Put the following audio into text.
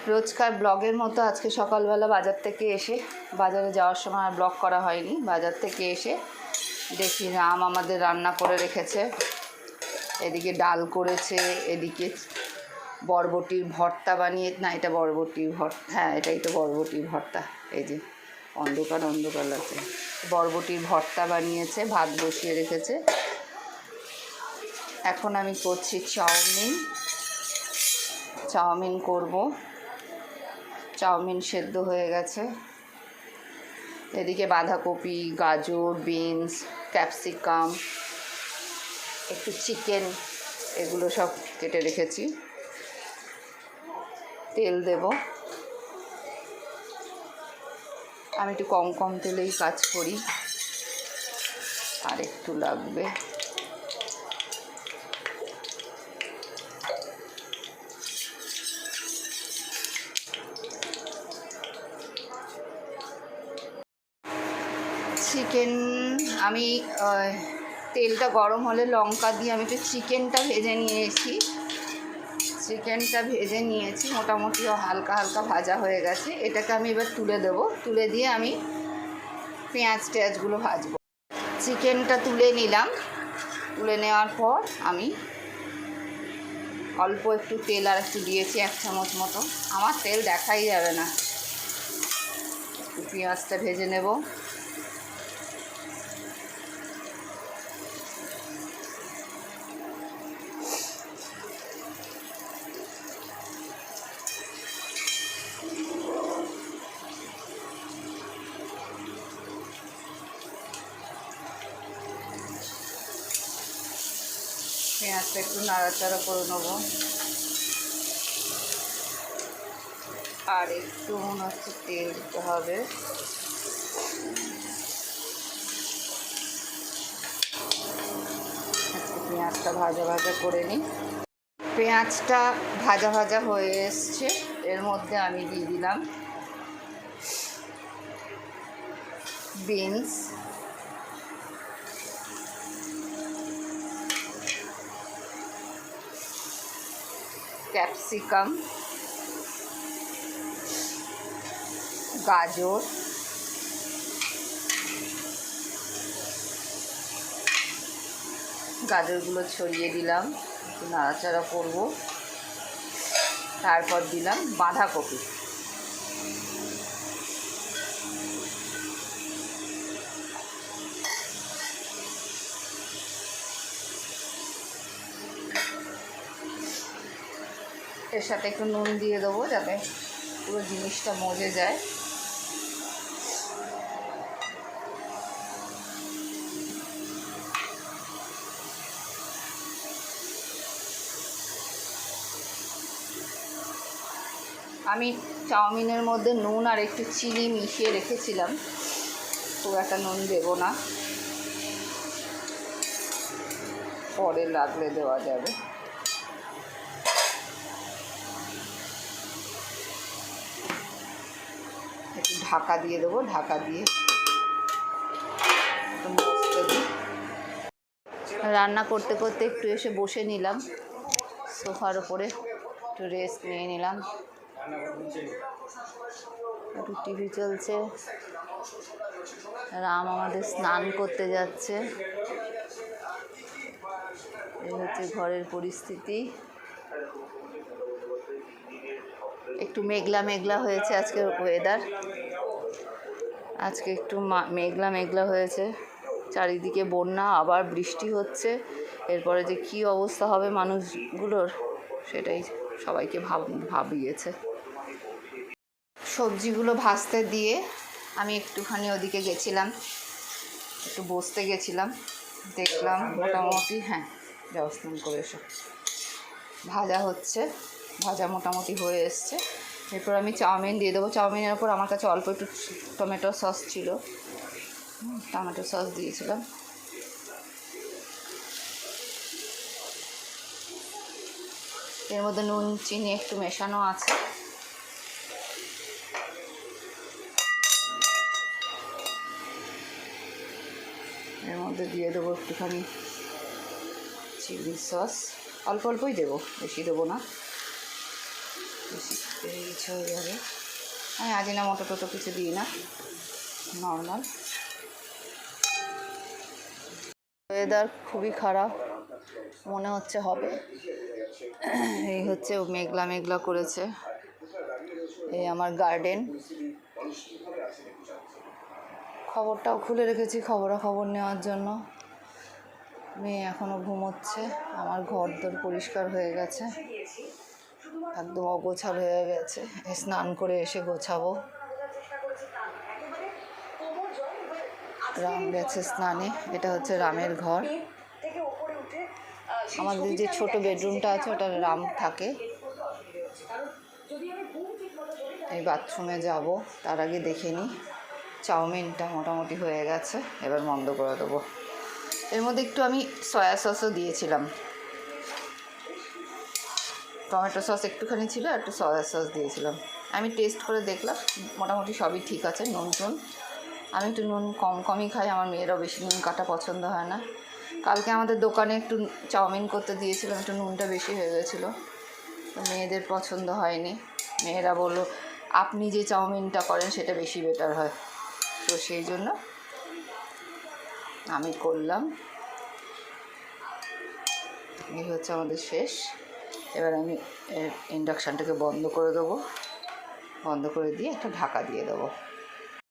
রোজকার ব্লগের মতো আজকে সকালবেলা বাজার থেকে এসে, বাজারে যাওয়ার সময় আর ব্লগ করা হয়নি, বাজার থেকে এসে দেখি রাম আমাদের রান্না করে রেখেছে। এদিকে ডাল করেছে, এদিকে বরবটির ভর্তা বানিয়ে, না এটা বরবটির ভর্তা, হ্যাঁ এটাই তো বরবটির ভর্তা। এই যে অন্ধকার অন্ধকার লাগছে, বরবটির ভর্তা বানিয়েছে, ভাত বসিয়ে রেখেছে। এখন আমি করছি চাউমিন করব। চাউমিন সেদ্ধ হয়ে গেছে। এদিকে বাঁধাকপি, গাজর, বিনস, ক্যাপসিকাম, একটু চিকেন, এগুলো সব কেটে রেখেছি। তেল দেব, আমি একটু কম তেলেই কাজ করি, আর একটু লাগবে। চিকেন আমি তেলটা গরম হলে লঙ্কা দিয়ে আমি একটু চিকেনটা ভেজে নিয়েছি। মোটামুটি হালকা হালকা ভাজা হয়ে গেছে। এটাকে আমি এবার তুলে দেব, তুলে দিয়ে আমি পেঁয়াজগুলো ভাজবো। চিকেনটা তুলে নিলাম, তুলে নেওয়ার পর আমি অল্প একটু তেল আর একটু দিয়েছি, 1 চামচ মতো। আমার তেল দেখাই যাবে না। একটু পেঁয়াজটা ভেজে নেব। পেঁয়াজটা একটু নাড়াচাড়া করে নেব। আর একটু মনে হচ্ছে তেল দিতে হবে। পেঁয়াজটা ভাজা ভাজা করে নিই। পেঁয়াজটা ভাজা ভাজা হয়ে এসছে। এর মধ্যে আমি দিয়ে দিলাম বিনস, ক্যাপসিকাম, গাজর, গাজরগুলো ছড়িয়ে দিলাম, একটু নাড়াচাড়া করব। তারপর দিলাম বাঁধাকপি। এর সাথে একটু নুন দিয়ে দেবো যাতে পুরো জিনিসটা মজে যায়। আমি চাউমিনের মধ্যে নুন আর একটু চিনি মিশিয়ে রেখেছিলাম, খুব একটা নুন দেব না, পরে লাগলে দেওয়া যাবে। একটু ঢাকা দিয়ে দেবো, ঢাকা দিয়ে একটু মশলা দিই। রান্না করতে করতে একটু এসে বসে নিলাম সোফার ওপরে, একটু রেস্ট নিয়ে নিলাম। একটু টিভি চলছে। রাম আমাদের স্নান করতে যাচ্ছে। এই হচ্ছে ঘরের পরিস্থিতি। একটু মেঘলা মেঘলা হয়েছে আজকের ওয়েদার। আজকে একটু মেঘলা হয়েছে। চারিদিকে বন্যা, আবার বৃষ্টি হচ্ছে। এরপরে যে কী অবস্থা হবে মানুষগুলোর, সেটাই সবাইকে ভাবিয়েছে। সবজিগুলো ভাজতে দিয়ে আমি একটুখানি ওদিকে গেছিলাম, একটু বসতে গেছিলাম। দেখলাম মোটামুটি, হ্যাঁ ব্যবস্থা করে এসো, ভাজা হচ্ছে, ভাজা মোটামুটি হয়ে এসছে। এরপর আমি চাউমিন দিয়ে দেবো। চাউমিনের ওপর আমার কাছে অল্প একটু টমেটো সস ছিল, টমেটো সস দিয়েছিলাম। এর মধ্যে নুন চিনি একটু মেশানো আছে। এর মধ্যে দিয়ে দেবো একটুখানি চিলি সস, অল্প অল্পই দেবো, বেশি দেবো না। বেশি রিচ হয়ে যাবে। আমি আজিনা মতো টোটো কিছু দিই না, নর্মাল। ওয়েদার খুবই খারাপ, মনে হচ্ছে হবে। এই হচ্ছে মেঘলা মেঘলা করেছে। এই আমার গার্ডেন, খবরটাও খুলে রেখেছি খবরাখবর নেওয়ার জন্য। মেয়ে এখনও ঘুমোচ্ছে। আমার ঘর দর পরিষ্কার হয়ে গেছে, একদম অগোছাল হয়ে গেছে। স্নান করে এসে গোছাবো। রাম গেছে স্নানে। এটা হচ্ছে রামের ঘর। আমাদের যে ছোট বেডরুমটা আছে ওটা রাম থাকে। এই বাথরুমে যাব, তার আগে দেখে নিই। চাউমিনটা মোটামুটি হয়ে গেছে, এবার বন্ধ করে দেবো। এর মধ্যে একটু আমি সয়া সসও দিয়েছিলাম, টমেটো সস একটুখানি ছিল, একটু সয়া সস দিয়েছিলাম। আমি টেস্ট করে দেখলাম মোটামুটি সবই ঠিক আছে। নুন টুন আমি একটু নুন কম কমই খাই, আমার মেয়েরাও বেশি নুন কাটা পছন্দ হয় না। কালকে আমাদের দোকানে একটু চাউমিন করতে দিয়েছিলাম, একটু নুনটা বেশি হয়ে গেছিলো, তো মেয়েদের পছন্দ হয়নি। মেয়েরা বললো আপনি যে চাউমিনটা করেন সেটা বেশি বেটার হয়, তো সেই জন্য আমি করলাম। এই হচ্ছে আমাদের শেষ। এবার আমি ইন্ডাকশানটাকে বন্ধ করে দেবো, বন্ধ করে দিয়ে একটা ঢাকা দিয়ে দেবো।